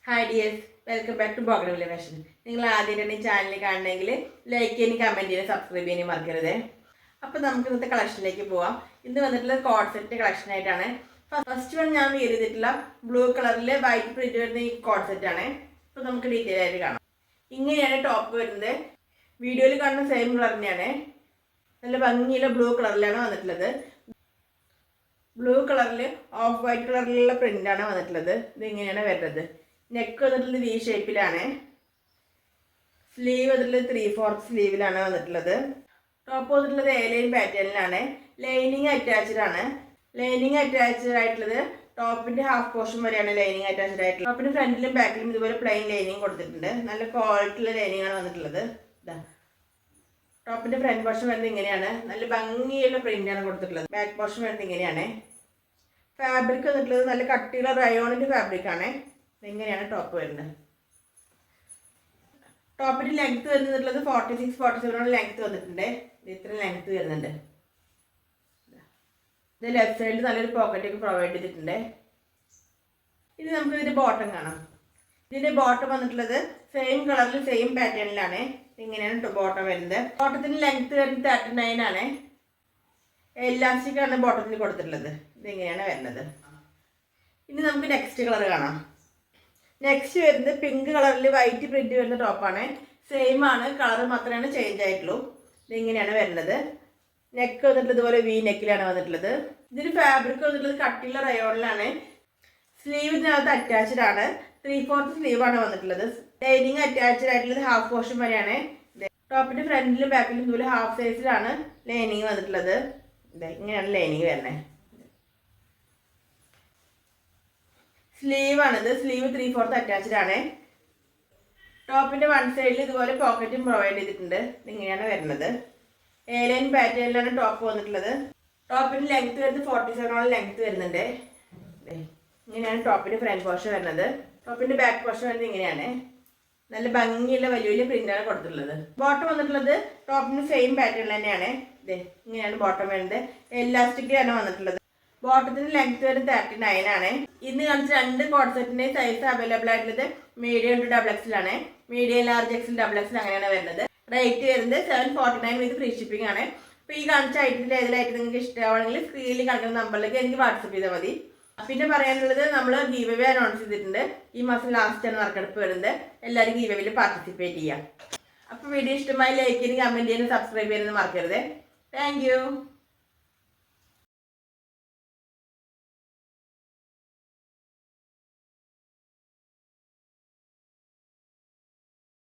Hi dears, welcome back to bougainvillea fashion. നിങ്ങൾ ആദ്യമായിട്ടാണ് ഈ ചാനൽ കാണണമെങ്കിൽ ലൈക്ക് ചെയ്യാനും കമൻറ്റ് ചെയ്യാനും സബ്സ്ക്രൈബ് ചെയ്യാനും മറക്കരുത്. അപ്പോൾ നമുക്ക് ഇന്നത്തെ കളക്ഷനിലേക്ക് പോവാം. ഇന്ന് വന്നിട്ടുള്ള കോഡ് സെറ്റ് കളക്ഷൻ ആയിട്ടാണ്. ഫസ്റ്റ് വൺ ഞാൻ വെയർ ചെയ്തിട്ടുള്ള ബ്ലൂ കളറിൽ വൈറ്റ് പ്രിന്റ് വരുന്ന ഈ കോഡ് സെറ്റാണ്. അപ്പോൾ നമുക്ക് ഡീറ്റെയിൽ ആയിട്ട് കാണാം. ഇങ്ങനെയാണ് ടോപ്പ് വരുന്നത്. വീഡിയോയിൽ കാണുന്ന സെയിം കളർ തന്നെയാണ്. നല്ല ഭംഗിയുള്ള ബ്ലൂ കളറിലാണ് വന്നിട്ടുള്ളത്. ബ്ലൂ കളറിൽ ഓഫ് വൈറ്റ് കളറിലുള്ള പ്രിൻ്റാണ് വന്നിട്ടുള്ളത്. ഇതിങ്ങനെയാണ് വരുന്നത്. നെക്ക് വന്നിട്ടുള്ളത് വി ഷേപ്പിലാണ്. സ്ലീവ് വന്നിട്ടുള്ളത് 3/4 സ്ലീവിലാണ് വന്നിട്ടുള്ളത്. ടോപ്പ് വന്നിട്ടുള്ളത് എ-ലൈൻ പാറ്റേണിലാണ്. ലൈനിങ് അറ്റാച്ച്ഡ് ആണ്. ലൈനിങ് അറ്റാച്ച്ഡ് ആയിട്ടുള്ളത് ടോപ്പിന്റെ ഹാഫ് പോർഷൻ വരെയാണ് ലൈനിങ് അറ്റാച്ച്ഡ് ആയിട്ടുള്ളത്. ടോപ്പിന്റെ ഫ്രണ്ടിലും ബാക്കിലും ഇതുപോലെ പ്ലെയിൻ ലൈനിങ് കൊടുത്തിട്ടുണ്ട്. നല്ല ക്വാളിറ്റിയുള്ള ലൈനിങ് ആണ് വന്നിട്ടുള്ളത്. ടോപ്പിന്റെ ഫ്രണ്ട് പോർഷൻ വരുന്നത് ഇങ്ങനെയാണ്. നല്ല ഭംഗിയുള്ള പ്രിന്റ് ആണ് കൊടുത്തിട്ടുള്ളത്. ബാക്ക് പോർഷൻ വരുന്നത് ഇങ്ങനെയാണ്. ഫാബ്രിക് വന്നിട്ടുള്ളത് നല്ല കട്ടിയുള്ള റയോണിന്റെ ഫാബ്രിക് ആണ്. ഇങ്ങനെയാണ് ടോപ്പ് വരുന്നത്. ടോപ്പിന്റെ ലെങ്ത് വരുന്നുള്ളത് 46-47 ലെങ്ത് വന്നിട്ടുണ്ട്. ഇത്ര ലെങ്ത് വരുന്നുണ്ട്. ഇത് ലെഫ്റ്റ് സൈഡിൽ നല്ലൊരു പോക്കറ്റ് ഒക്കെ പ്രൊവൈഡ് ചെയ്തിട്ടുണ്ട്. ഇത് നമുക്ക് ഇതിന്റെ ബോട്ടം കാണാം. ഇതിന്റെ ബോട്ടം വന്നിട്ടുള്ളത് സെയിം കളറിൽ സെയിം പാറ്റേണിലാണ്. ഇങ്ങനെയാണ് ബോട്ടം വരുന്നത്. ബോട്ടത്തിന്റെ ലെങ്ത് വരുന്നത് 39 ആണ്. എലാസ്റ്റിക് ആണ് ബോട്ടത്തിൽ കൊടുത്തിട്ടുള്ളത്. ഇതിങ്ങനെയാണ് വരുന്നത്. ഇനി നമുക്ക് നെക്സ്റ്റ് കളർ കാണാം. നെക്സ്റ്റ് വരുന്നത് പിങ്ക് കളറിൽ വൈറ്റ് പ്രിന്റ് വരുന്ന ടോപ്പാണ്. സെയിം ആണ്, കളർ മാത്രമാണ് ചേഞ്ച് ആയിട്ടുള്ളൂ. ഇതിങ്ങനെയാണ് വരുന്നത്. നെക്ക് വന്നിട്ടുള്ളത് ഇതുപോലെ വി നെക്കിലാണ് വന്നിട്ടുള്ളത്. ഇതിന് ഫാബ്രിക് വന്നിട്ടുള്ളത് കട്ടിയുള്ള റയോണിലാണ്. സ്ലീവ് ഇതിനകത്ത് അറ്റാച്ച്ഡ് ആണ്. 3/4 സ്ലീവാണ് വന്നിട്ടുള്ളത്. ലൈനിങ് അറ്റാച്ച്ഡ് ആയിട്ടുള്ളത് ഹാഫ് പോർഷൻ വരെയാണ്. ടോപ്പിന്റെ ഫ്രണ്ടിലും ബാക്കിലും ഇതുപോലെ ഹാഫ് സൈസിലാണ് ലൈനിങ് വന്നിട്ടുള്ളത്. ഇങ്ങനെയാണ് ലൈനിങ് വരുന്നത്. സ്ലീവ് ആണിത്. സ്ലീവ് 3/4 അറ്റാച്ച്ഡ് ആണ്. ടോപ്പിന്റെ വൺ സൈഡിൽ ഇതുപോലെ പോക്കറ്റും പ്രൊവൈഡ് ചെയ്തിട്ടുണ്ട്. ഇങ്ങനെയാണ് വരുന്നത്. എ-ലൈൻ പാറ്റേണിലാണ് ടോപ്പ് വന്നിട്ടുള്ളത്. ടോപ്പിന്റെ ലെങ്ത് വരുന്നത് 47 ലെങ്ത് വരുന്നുണ്ട്. ഇങ്ങനെയാണ് ടോപ്പിന്റെ ഫ്രണ്ട് പോർഷൻ വരുന്നത്. ടോപ്പിന്റെ ബാക്ക് പോർഷൻ വരുന്നത് ഇങ്ങനെയാണ്. നല്ല ഭംഗിയുള്ള വലിയ വലിയ പ്രിന്റാണ് കൊടുത്തിട്ടുള്ളത്. ബോട്ടം വന്നിട്ടുള്ളത് ടോപ്പിന്റെ സെയിം പാറ്റേൺ തന്നെയാണ്. ഇങ്ങനെയാണ് ബോട്ടം വരുന്നത്. എലാസ്റ്റിക്കിലാണ് വന്നിട്ടുള്ളത്. ബോട്ടത്തിന്റെ ലെങ്ത് വരുന്നത് 39 ആണ്. ഇന്ന് കാണിച്ച രണ്ട് കോഡ് സെറ്റിന്റെ സൈസ് അവൈലബിൾ ആയിട്ടുള്ളത് മീഡിയം ടു XXL ആണ്. മീഡിയം ലാർജ് XL XXL അങ്ങനെയാണ് വരുന്നത്. റേറ്റ് വരുന്നത് 749 വിത്ത് ഫ്രീ ഷിപ്പിംഗ് ആണ്. അപ്പോൾ ഈ കാണിച്ച ഐറ്റത്തിൽ ഏതിലായിട്ട് നിങ്ങൾക്ക് ഇഷ്ടമാണെങ്കിൽ സ്ക്രീനിൽ കാണിക്കുന്ന നമ്പറിലേക്ക് എനിക്ക് വാട്സപ്പ് ചെയ്താൽ മതി. പിന്നെ പറയാനുള്ളത്, നമ്മൾ ഗീവ് അവേ അനൗൺസ് ചെയ്തിട്ടുണ്ട്. ഈ മാസം ലാസ്റ്റാണ് നറുക്കെടുപ്പ് വരുന്നത്. എല്ലാവരും ഗീവ് അവേയിൽ പാർട്ടിസിപ്പേറ്റ് ചെയ്യാം. അപ്പോൾ വീഡിയോ ഇഷ്ടമായി ലൈക്ക് ചെയ്യാനും കമൻറ്റ് ചെയ്യാനും സബ്സ്ക്രൈബ് ചെയ്യാനും മറക്കരുത്. താങ്ക്